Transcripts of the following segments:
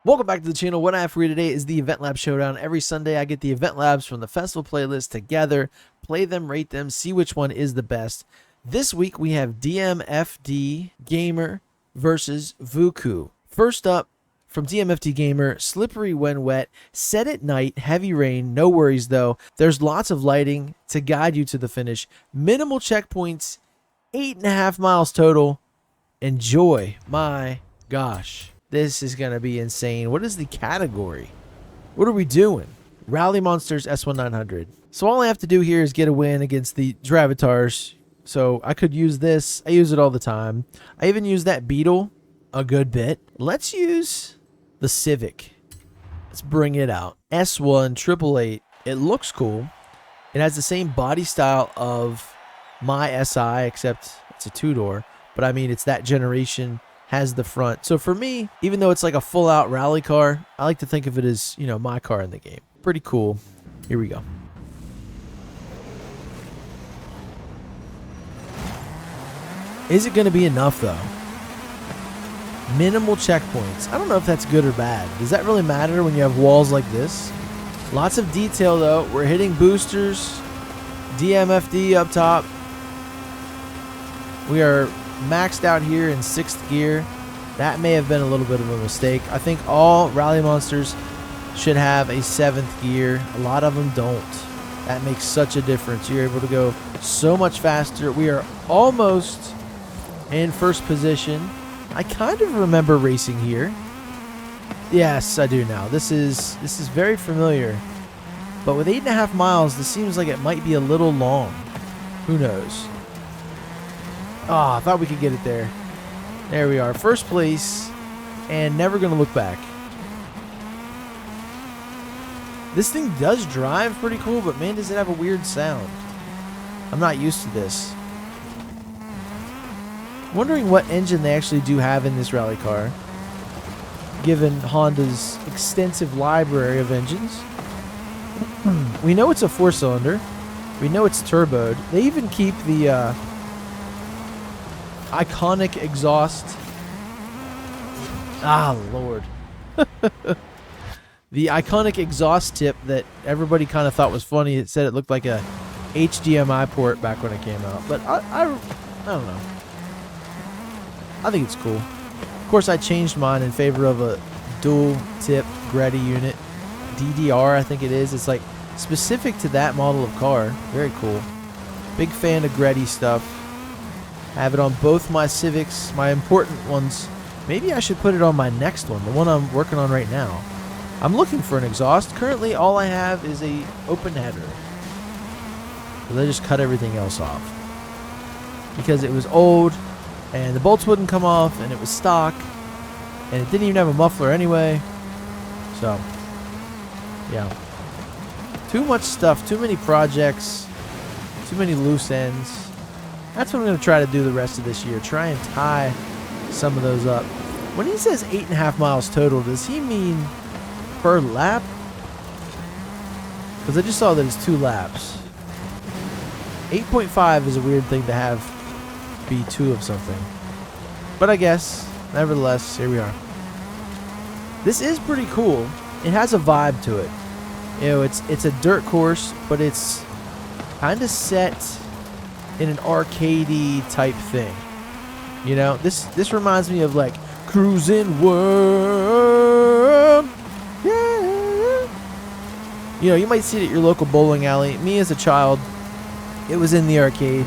Welcome back to the channel. What I have for you today is the Eventlab Showdown. Every Sunday, I get the Eventlabs from the festival playlist together, play them, rate them, see which one is the best. This week, we have DMFD Gamer versus Vuku. First up, from DMFD Gamer, slippery when wet, set at night, heavy rain, no worries though. There's lots of lighting to guide you to the finish. Minimal checkpoints, 8.5 miles total. Enjoy. My gosh. This is going to be insane. What is the category? What are we doing? Rally Monsters S1900. So all I have to do here is get a win against the Dravitars. So I could use this. I use it all the time. I even use that Beetle a good bit. Let's use the Civic. Let's bring it out. S1 888. It looks cool. It has the same body style of my SI, except it's a two-door. But I mean, it's that generation. Has the front. So for me, even though it's like a full-out rally car, I like to think of it as, you know, my car in the game. Pretty cool. Here we go. Is it going to be enough, though? Minimal checkpoints. I don't know if that's good or bad. Does that really matter when you have walls like this? Lots of detail, though. We're hitting boosters. DMFD up top. We are maxed out here in 6th gear. That may have been a little bit of a mistake. I think all rally monsters should have a 7th gear. A lot of them don't. That makes such a difference. You're able to go so much faster. We are almost in first position. I kind of remember racing here. Yes, I do now. This is very familiar. But with 8.5 miles, this seems like it might be a little long. Who knows? Oh, I thought we could get it there. There we are. First place. And never going to look back. This thing does drive pretty cool, but man, does it have a weird sound. I'm not used to this. Wondering what engine they actually do have in this rally car, given Honda's extensive library of engines. We know it's a 4-cylinder. We know it's turboed. They even keep the iconic exhaust. Ah, Lord. The iconic exhaust tip that everybody kind of thought was funny. It said it looked like a HDMI port back when it came out. But I don't know. I think it's cool. Of course, I changed mine in favor of a dual tip Greddy unit. DDR, I think it is. It's like specific to that model of car. Very cool. Big fan of Greddy stuff. I have it on both my Civics, my important ones. Maybe I should put it on my next one, the one I'm working on right now. I'm looking for an exhaust. Currently, all I have is a open header. So they just cut everything else off. Because it was old, and the bolts wouldn't come off, and it was stock, and it didn't even have a muffler anyway. So, yeah. Too much stuff, too many projects, too many loose ends. That's what I'm going to try to do the rest of this year. Try and tie some of those up. When he says 8.5 miles total, does he mean per lap? Because I just saw that it's 2 laps. 8.5 is a weird thing to have be 2 of something. But I guess, nevertheless, here we are. This is pretty cool. It has a vibe to it. You know, it's a dirt course, but it's kind of set in an arcadey type thing. You know, this reminds me of like Cruising World. Yeah. You know, you might see it at your local bowling alley. Me as a child, it was in the arcade.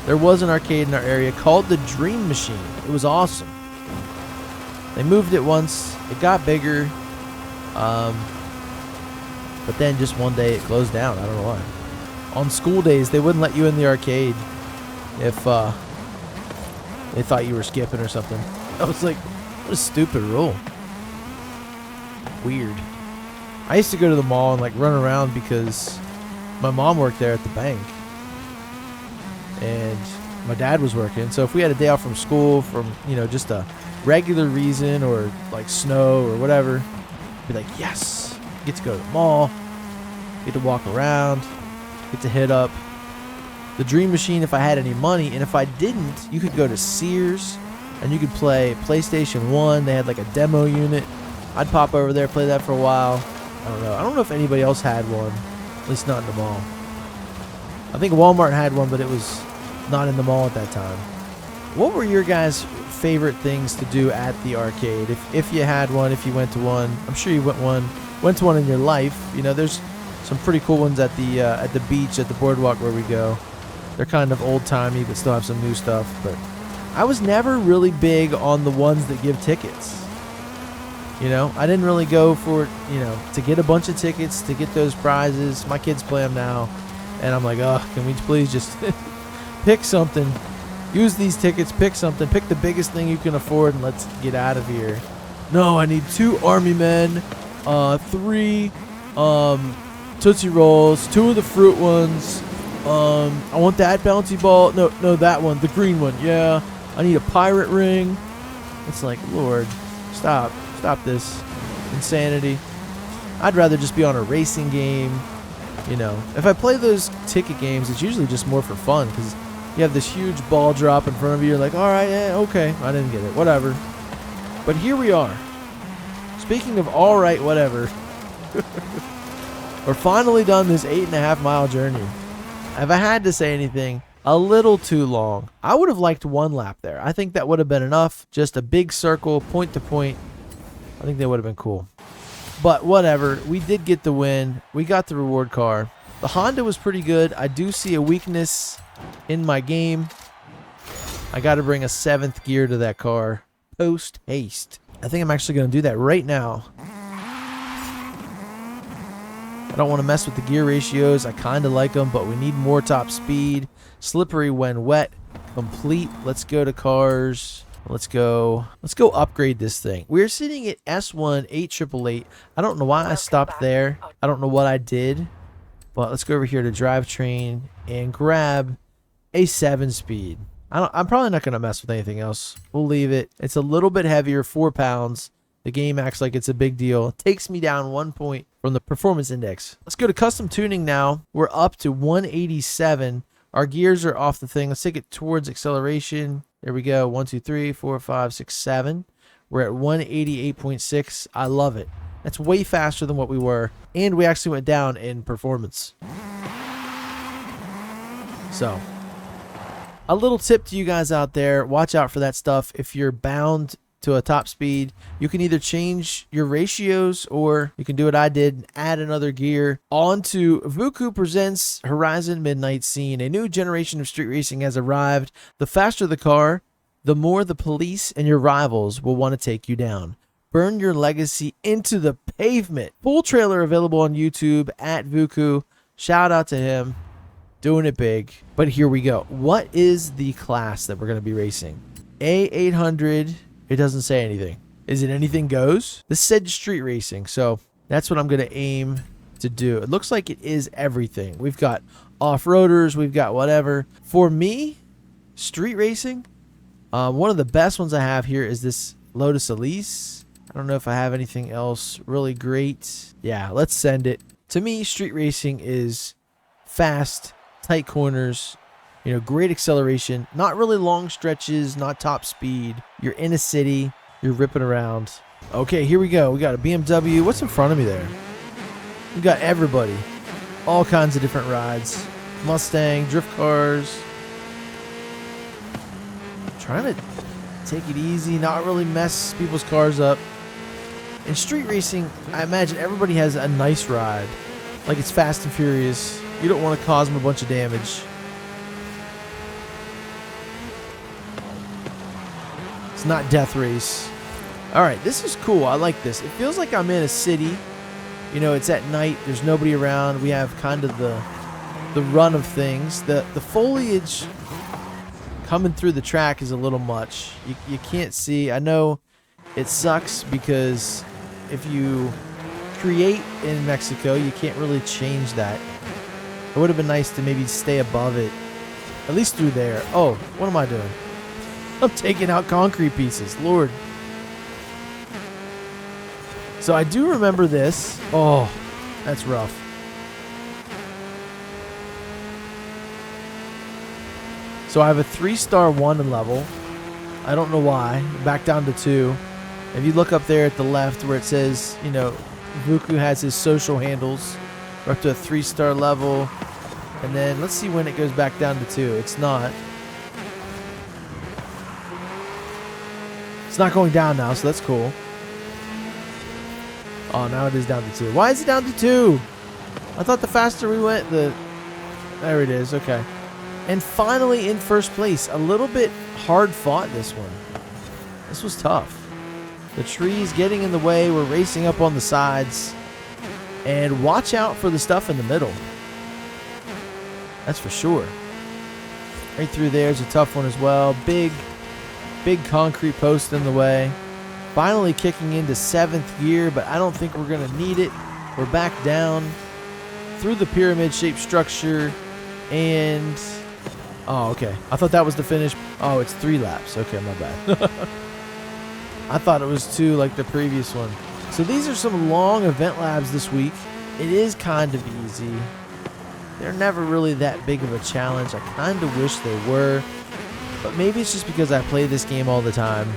There was an arcade in our area called the Dream Machine. It was awesome. They moved it once. It got bigger. But then just one day it closed down. I don't know why. On school days, they wouldn't let you in the arcade if they thought you were skipping or something. I was like, what a stupid rule. Weird. I used to go to the mall and like run around because my mom worked there at the bank. And my dad was working. So if we had a day off from school from, you know, just a regular reason or like snow or whatever, I'd be like, yes, get to go to the mall, get to walk around, get to hit up the Dream Machine if I had any money. And if I didn't, you could go to Sears and you could play PlayStation 1. They had like a demo unit. I'd pop over there, play that for a while. I don't know. I don't know if anybody else had one. At least not in the mall. I think Walmart had one, but it was not in the mall at that time. What were your guys' favorite things to do at the arcade? If you had one, if you went to one, I'm sure you went to one in your life. You know, there's some pretty cool ones at the beach, at the boardwalk where we go. They're kind of old-timey, but still have some new stuff. But I was never really big on the ones that give tickets. You know, I didn't really go for, you know, to get a bunch of tickets, to get those prizes. My kids play them now, and I'm like, oh, can we please just pick something? Use these tickets, pick something, pick the biggest thing you can afford, and let's get out of here. No, I need 2 Army Men, 3 Tootsie Rolls, 2 of the fruit ones. I want that bouncy ball. No, that one, the green one. Yeah, I need a pirate ring. It's like, Lord, stop this insanity. I'd rather just be on a racing game. You know, if I play those ticket games, it's usually just more for fun because you have this huge ball drop in front of you. You're like, all right, yeah, okay, I didn't get it, whatever. But here we are. Speaking of all right, whatever, we're finally done this 8.5 mile journey. If I had to say anything, a little too long. I would have liked 1 lap there. I think that would have been enough. Just a big circle, point to point. I think that would have been cool. But whatever, we did get the win. We got the reward car. The Honda was pretty good. I do see a weakness in my game. I got to bring a 7th gear to that car. Post haste. I think I'm actually going to do that right now. I don't want to mess with the gear ratios. I kind of like them, but we need more top speed. Slippery when wet. Complete. Let's go to cars. Let's go upgrade this thing. We're sitting at S1 8888. I don't know why I stopped there. I don't know what I did. But let's go over here to drivetrain and grab a 7-speed. I'm probably not going to mess with anything else. We'll leave it. It's a little bit heavier, 4 pounds. The game acts like it's a big deal. It takes me down 1 point from the performance index. Let's go to custom tuning now. We're up to 187. Our gears are off the thing. Let's take it towards acceleration. There we go. 1, 2, 3, 4, 5, 6, 7. We're at 188.6. I love it. That's way faster than what we were. And we actually went down in performance. So, a little tip to you guys out there. Watch out for that stuff. If you're bound to a top speed, you can either change your ratios or you can do what I did and add another gear. On to Vuku presents Horizon Midnight Scene. A new generation of street racing has arrived. The faster the car, the more the police and your rivals will want to take you down. Burn your legacy into the pavement. Full trailer available on YouTube at Vuku. Shout out to him. Doing it big. But here we go. What is the class that we're going to be racing? A800. It doesn't say anything. Is it anything goes? This said street racing, so that's what I'm going to aim to do. It looks like it is everything. We've got off-roaders. We've got whatever. For me, street racing, one of the best ones I have here is this Lotus Elise. I don't know if I have anything else really great. Yeah, let's send it. To me, street racing is fast, tight corners, you know, great acceleration, not really long stretches, not top speed. You're in a city, you're ripping around. Okay, here we go. We got a BMW. What's in front of me there? We got everybody. All kinds of different rides. Mustang, drift cars. Trying to take it easy, not really mess people's cars up. In street racing, I imagine everybody has a nice ride. Like it's Fast and Furious. You don't want to cause them a bunch of damage. It's not Death Race. Alright, this is cool. I like this. It feels like I'm in a city. You know, it's at night. There's nobody around. We have kind of the run of things. The foliage coming through the track is a little much. You can't see. I know it sucks because if you create in Mexico, you can't really change that. It would have been nice to maybe stay above it, at least through there. Oh, what am I doing? I'm taking out concrete pieces. Lord. So I do remember this. Oh, that's rough. So I have a 3-star 1 level. I don't know why. Back down to 2. If you look up there at the left where it says, you know, Vuku has his social handles. We're up to a 3-star level. And then let's see when it goes back down to 2. It's not. It's not going down now, so that's cool. Oh, now it is down to 2. Why is it down to 2? I thought the faster we went, there it is. Okay. And finally in first place. A little bit hard fought, this one. This was tough. The trees getting in the way. We're racing up on the sides. And watch out for the stuff in the middle. That's for sure. Right through there is a tough one as well. Big concrete post in the way. Finally kicking into 7th gear, but I don't think we're going to need it. We're back down through the pyramid-shaped structure. And... oh, okay. I thought that was the finish. Oh, it's 3 laps. Okay, my bad. I thought it was 2 like the previous one. So these are some long Eventlabs this week. It is kind of easy. They're never really that big of a challenge. I kind of wish they were. But maybe it's just because I play this game all the time.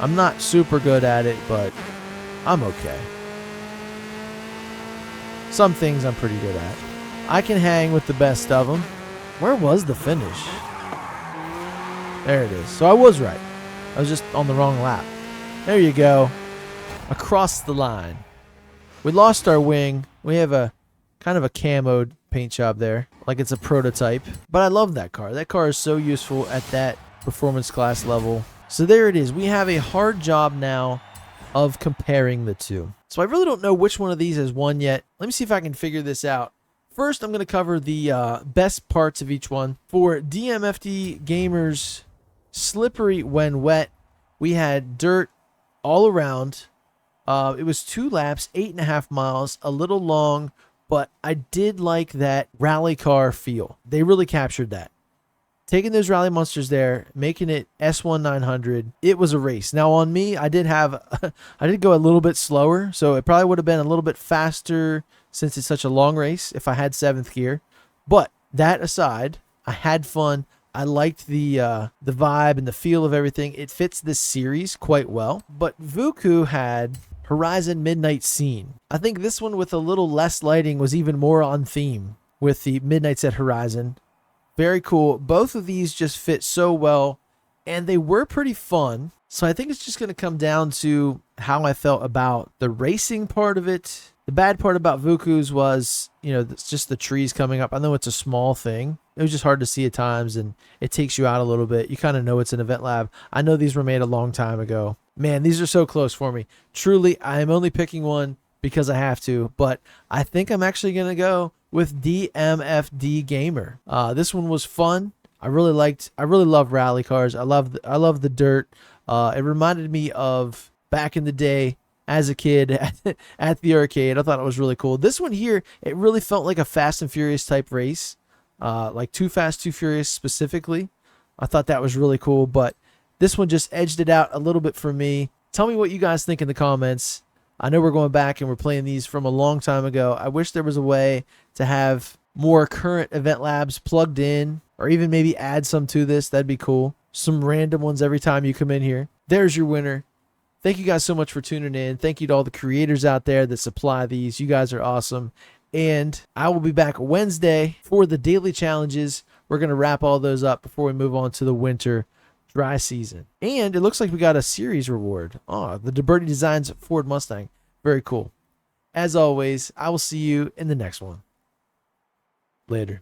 I'm not super good at it, but I'm okay. Some things I'm pretty good at. I can hang with the best of them. Where was the finish? There it is. So I was right. I was just on the wrong lap. There you go. Across the line. We lost our wing. We have a kind of a camoed paint job there. Like it's a prototype. But I love that car. That car is so useful at that performance class level. So there it is. We have a hard job now of comparing the two. So I really don't know which one of these has won yet. Let me see if I can figure this out. First, I'm going to cover the best parts of each one. For DMFD Gamers Slippery When Wet, we had dirt all around. It was 2 laps, 8.5 miles, a little long, but I did like that rally car feel. They really captured that. Taking those rally monsters there, making it S1 900, it was a race. Now on me, I did go a little bit slower, so it probably would have been a little bit faster since it's such a long race if I had 7th gear. But that aside, I had fun. I liked the vibe and the feel of everything. It fits this series quite well. But Vuku had Horizon Midnight Scene. I think this one with a little less lighting was even more on theme with the Midnights at Horizon. Very cool. Both of these just fit so well, and they were pretty fun. So I think it's just going to come down to how I felt about the racing part of it. The bad part about Vuku's was, it's just the trees coming up. I know it's a small thing. It was just hard to see at times, and it takes you out a little bit. You kind of know it's an Eventlab. I know these were made a long time ago. Man, these are so close for me. Truly, I am only picking one because I have to, but I think I'm actually going to go with DMFD Gamer. This one was fun. I really love rally cars. I love the dirt. It reminded me of back in the day as a kid at the arcade. I thought it was really cool. This one here, it really felt like a Fast and Furious type race. Like Too Fast, Too Furious specifically. I thought that was really cool, but this one just edged it out a little bit for me. Tell me what you guys think in the comments. I know we're going back and we're playing these from a long time ago. I wish there was a way to have more current Eventlabs plugged in, or even maybe add some to this. That'd be cool. Some random ones every time you come in here. There's your winner. Thank you guys so much for tuning in. Thank you to all the creators out there that supply these. You guys are awesome. And I will be back Wednesday for the daily challenges. We're going to wrap all those up before we move on to the winter dry season. And it looks like we got a series reward. Oh, the DeBerti Designs Ford Mustang. Very cool. As always, I will see you in the next one. Later.